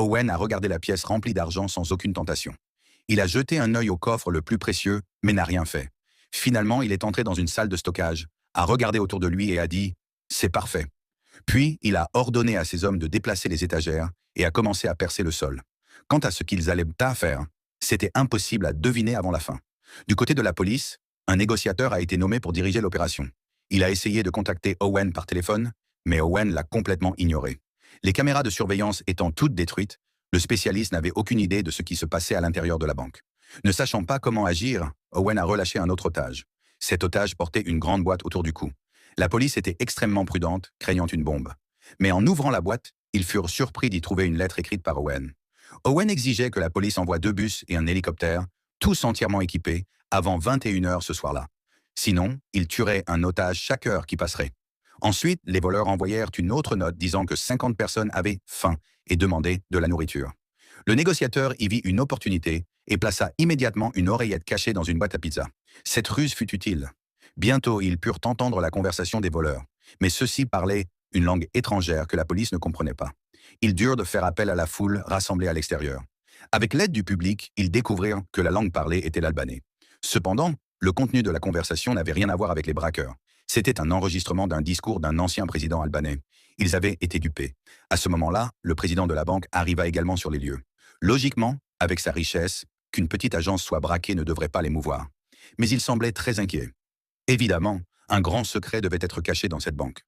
Owen a regardé la pièce remplie d'argent sans aucune tentation. Il a jeté un œil au coffre le plus précieux, mais n'a rien fait. Finalement, il est entré dans une salle de stockage, a regardé autour de lui et a dit « C'est parfait ». Puis, il a ordonné à ses hommes de déplacer les étagères et a commencé à percer le sol. Quant à ce qu'ils allaient à faire, c'était impossible à deviner avant la fin. Du côté de la police, un négociateur a été nommé pour diriger l'opération. Il a essayé de contacter Owen par téléphone, mais Owen l'a complètement ignoré. Les caméras de surveillance étant toutes détruites, le spécialiste n'avait aucune idée de ce qui se passait à l'intérieur de la banque. Ne sachant pas comment agir, Owen a relâché un autre otage. Cet otage portait une grande boîte autour du cou. La police était extrêmement prudente, craignant une bombe. Mais en ouvrant la boîte, ils furent surpris d'y trouver une lettre écrite par Owen. Owen exigeait que la police envoie 2 bus et un hélicoptère, tous entièrement équipés, avant 21 heures ce soir-là. Sinon, il tuerait un otage chaque heure qui passerait. Ensuite, les voleurs envoyèrent une autre note disant que 50 personnes avaient faim et demandaient de la nourriture. Le négociateur y vit une opportunité et plaça immédiatement une oreillette cachée dans une boîte à pizza. Cette ruse fut utile. Bientôt, ils purent entendre la conversation des voleurs, mais ceux-ci parlaient une langue étrangère que la police ne comprenait pas. Ils durent de faire appel à la foule rassemblée à l'extérieur. Avec l'aide du public, ils découvrirent que la langue parlée était l'albanais. Cependant, le contenu de la conversation n'avait rien à voir avec les braqueurs. C'était un enregistrement d'un discours d'un ancien président albanais. Ils avaient été dupés. À ce moment-là, le président de la banque arriva également sur les lieux. Logiquement, avec sa richesse, qu'une petite agence soit braquée ne devrait pas l'émouvoir. Mais il semblait très inquiet. Évidemment, un grand secret devait être caché dans cette banque.